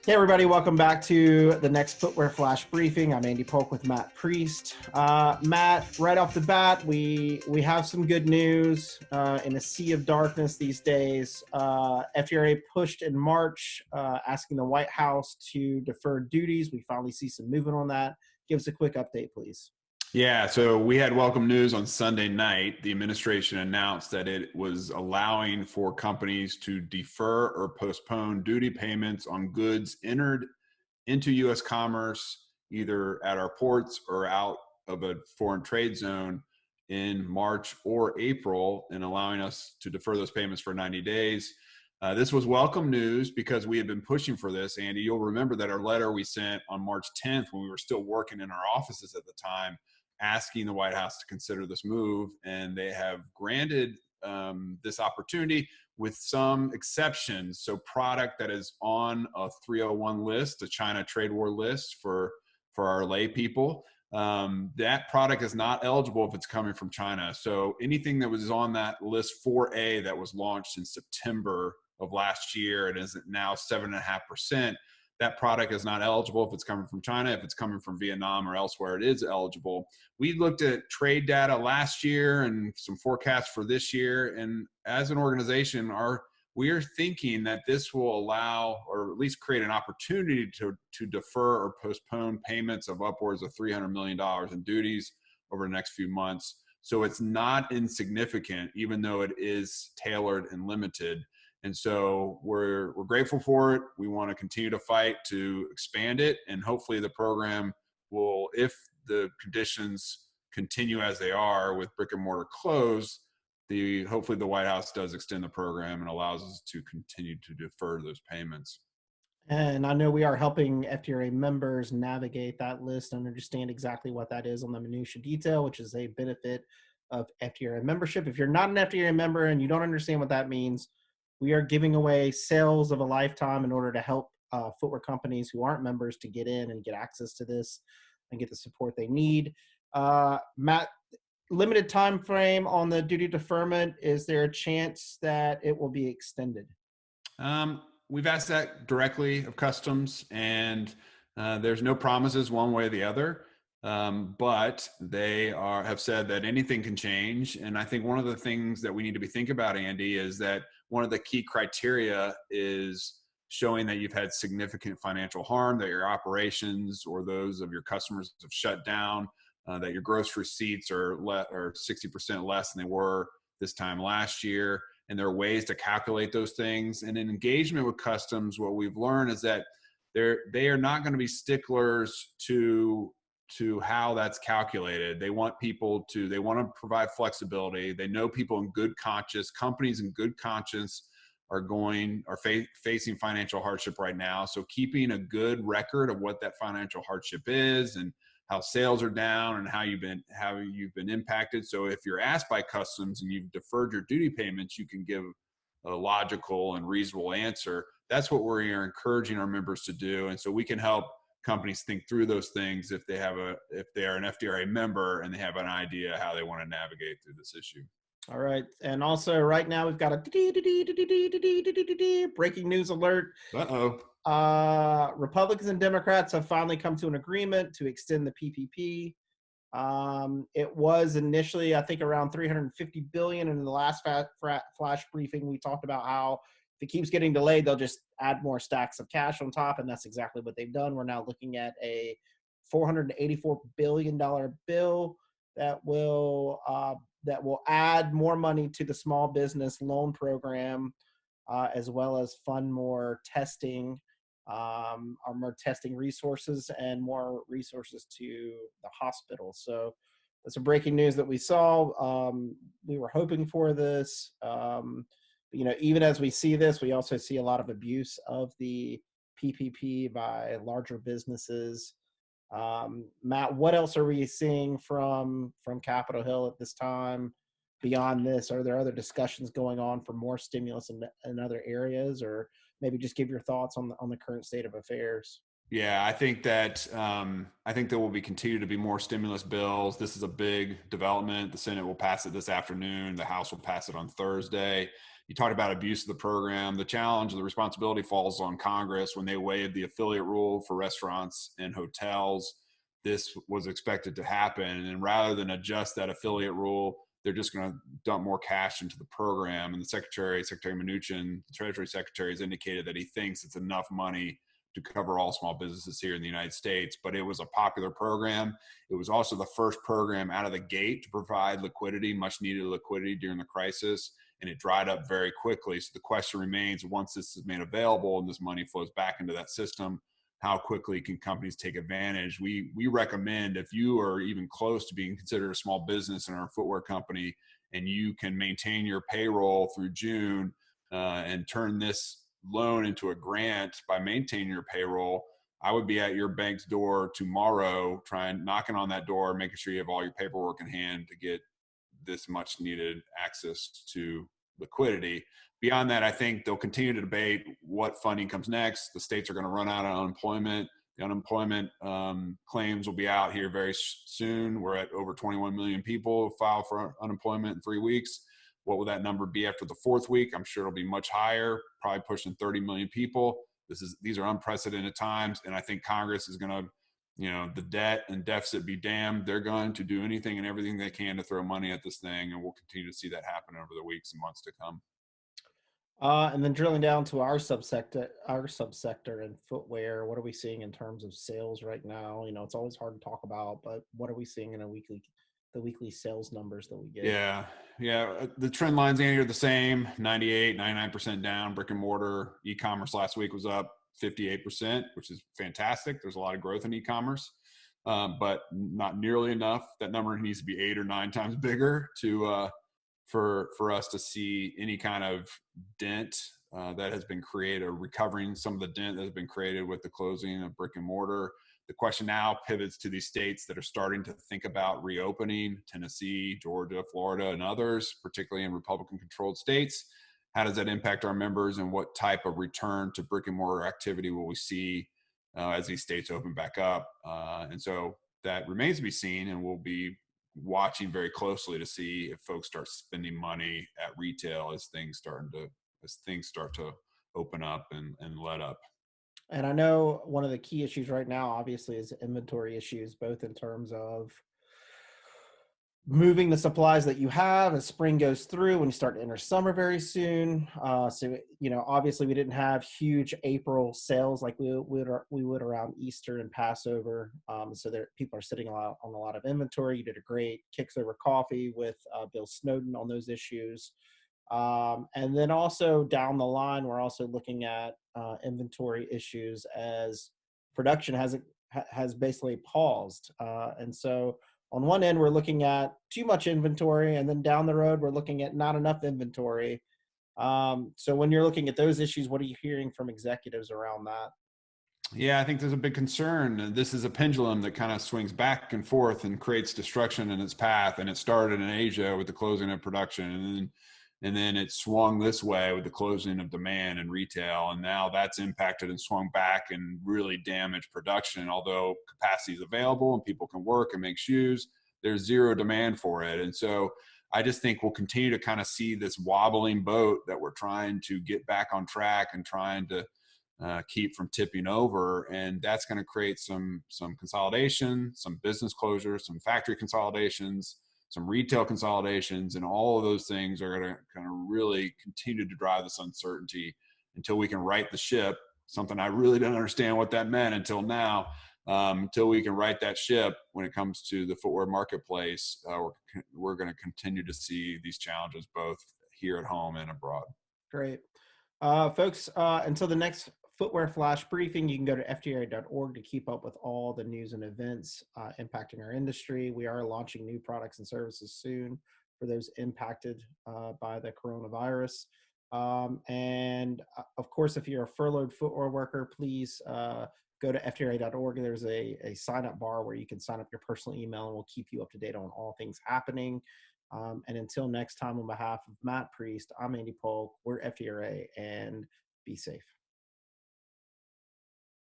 Hey everybody, welcome back to the next Footwear Flash Briefing. I'm Andy Polk with Matt Priest. Matt, right off the bat, we have some good news in a sea of darkness these days. FDRA pushed in March asking the White House to defer duties. We finally see some movement on that. Give us a quick update, please. Yeah, so we had welcome news on Sunday night. The administration announced that it was allowing for companies to defer or postpone duty payments on goods entered into U.S. commerce, either at our ports or out of a foreign trade zone in March or April, and allowing us to defer those payments for 90 days. This was welcome news because we had been pushing for this, Andy. You'll remember that our letter we sent on March 10th, when we were still working in our offices at the time, asking the White House to consider this move, and they have granted this opportunity with some exceptions. So product that is on a 301 list, a China trade war list for our lay people, that product is not eligible if it's coming from China. So anything that was on that list 4A that was launched in September of last year and is now 7.5%, that product is not eligible if it's coming from China. If it's coming from Vietnam or elsewhere, it is eligible. We looked at trade data last year and some forecasts for this year. And as an organization, we are thinking that this will allow, or at least create an opportunity to defer or postpone payments of upwards of $300 million in duties over the next few months. So it's not insignificant, even though it is tailored and limited. And so we're grateful for it. We want to continue to fight to expand it. And hopefully the program will, if the conditions continue as they are with brick and mortar closed, hopefully the White House does extend the program and allows us to continue to defer those payments. And I know we are helping FDRA members navigate that list and understand exactly what that is on the minutia detail, which is a benefit of FDRA membership. If you're not an FDRA member and you don't understand what that means, we are giving away sales of a lifetime in order to help footwear companies who aren't members to get in and get access to this and get the support they need. Matt, limited time frame on the duty deferment. Is there a chance that it will be extended? We've asked that directly of Customs, and there's no promises one way or the other. But they have said that anything can change. And I think one of the things that we need to be thinking about, Andy, is that one of the key criteria is showing that you've had significant financial harm, that your operations or those of your customers have shut down, that your gross receipts are 60% less than they were this time last year. And there are ways to calculate those things. And in engagement with Customs, what we've learned is that they are not going to be sticklers to how that's calculated. They want to provide flexibility. They know people in good conscience, companies in good conscience are facing financial hardship right now. So keeping a good record of what that financial hardship is and how sales are down and how you've been impacted. So if you're asked by Customs and you've deferred your duty payments, you can give a logical and reasonable answer. That's what we're encouraging our members to do. And so we can help companies think through those things if they are an FDRA member and they have an idea how they want to navigate through this issue. All right. And also right now we've got a breaking news alert. Republicans and Democrats have finally come to an agreement to extend the PPP. It was initially, I think, around $350 billion. And in the last flash briefing, we talked about how if it keeps getting delayed, they'll just add more stacks of cash on top, and that's exactly what they've done. We're now looking at a $484 billion bill that will add more money to the small business loan program, as well as fund more testing, more testing resources and more resources to the hospital. So that's a breaking news that we saw. We were hoping for this. Even as we see this, we also see a lot of abuse of the PPP by larger businesses. Matt, what else are we seeing from Capitol Hill at this time beyond this? Are there other discussions going on for more stimulus in other areas, or maybe just give your thoughts on the current state of affairs? Yeah, I think there will be continue to be more stimulus bills. This is a big development. The Senate will pass it this afternoon. The House will pass it on Thursday. You talked about abuse of the program. The challenge, the responsibility falls on Congress when they waived the affiliate rule for restaurants and hotels. This was expected to happen, and rather than adjust that affiliate rule, they're just going to dump more cash into the program. And the Secretary Mnuchin, the Treasury Secretary, has indicated that he thinks it's enough money to cover all small businesses here in the United States. But it was a popular program. It was also the first program out of the gate to provide liquidity, much needed liquidity during the crisis, and it dried up very quickly. So the question remains, once this is made available and this money flows back into that system, how quickly can companies take advantage? We recommend, if you are even close to being considered a small business in our footwear company and you can maintain your payroll through June and turn this loan into a grant by maintaining your payroll, I would be at your bank's door tomorrow, knocking on that door, making sure you have all your paperwork in hand to get this much needed access to liquidity. Beyond that, I think they'll continue to debate what funding comes next. The states are going to run out of unemployment. The unemployment claims will be out here very soon. We're at over 21 million people file for unemployment in 3 weeks. What will that number be after the fourth week? I'm sure it'll be much higher, probably pushing 30 million people. These are unprecedented times, and I think Congress is going to, the debt and deficit be damned. They're going to do anything and everything they can to throw money at this thing, and we'll continue to see that happen over the weeks and months to come. And then drilling down to our subsector in footwear, what are we seeing in terms of sales right now? It's always hard to talk about, but what are we seeing in the weekly sales numbers that we get? Yeah. The trend lines, Andy, are the same: 98, 99% down. Brick and mortar e-commerce last week was up 58%, which is fantastic. There's a lot of growth in e-commerce, but not nearly enough. That number needs to be 8 or 9 times bigger to for us to see any kind of dent that has been created, or recovering some of the dent that has been created with the closing of brick and mortar. The question now pivots to these states that are starting to think about reopening: Tennessee, Georgia, Florida, and others, particularly in Republican controlled states. How does that impact our members, and what type of return to brick and mortar activity will we see as these states open back up? And so that remains to be seen, and we'll be watching very closely to see if folks start spending money at retail as things start to open up and let up. And I know one of the key issues right now, obviously, is inventory issues, both in terms of moving the supplies that you have as spring goes through when you start to enter summer very soon. Obviously we didn't have huge April sales like we would around Easter and Passover. So there people are sitting on a lot of inventory. You did a great Kicks Over Coffee with Bill Snowden on those issues. And then also down the line, we're also looking at inventory issues as production has basically paused. And so on one end, we're looking at too much inventory, and then down the road, we're looking at not enough inventory. So when you're looking at those issues, what are you hearing from executives around that? Yeah, I think there's a big concern. This is a pendulum that kind of swings back and forth and creates destruction in its path. And it started in Asia with the closing of production, and then it swung this way with the closing of demand and retail. And now that's impacted and swung back and really damaged production. Although capacity is available and people can work and make shoes, there's zero demand for it. And so I just think we'll continue to kind of see this wobbling boat that we're trying to get back on track and trying to keep from tipping over. And that's going to create some consolidation, some business closures, some factory consolidations, some retail consolidations, and all of those things are going to kind of really continue to drive this uncertainty until we can right the ship. Something I really didn't understand what that meant until now. Until we can right that ship when it comes to the footwear marketplace, we're going to continue to see these challenges both here at home and abroad. Great. Folks, until the next Footwear Flash Briefing, you can go to FDRA.org to keep up with all the news and events impacting our industry. We are launching new products and services soon for those impacted by the coronavirus. And of course, if you're a furloughed footwear worker, please go to FDRA.org. There's a sign-up bar where you can sign up your personal email, and we'll keep you up to date on all things happening. And until next time, on behalf of Matt Priest, I'm Andy Polk. We're FDRA, and be safe.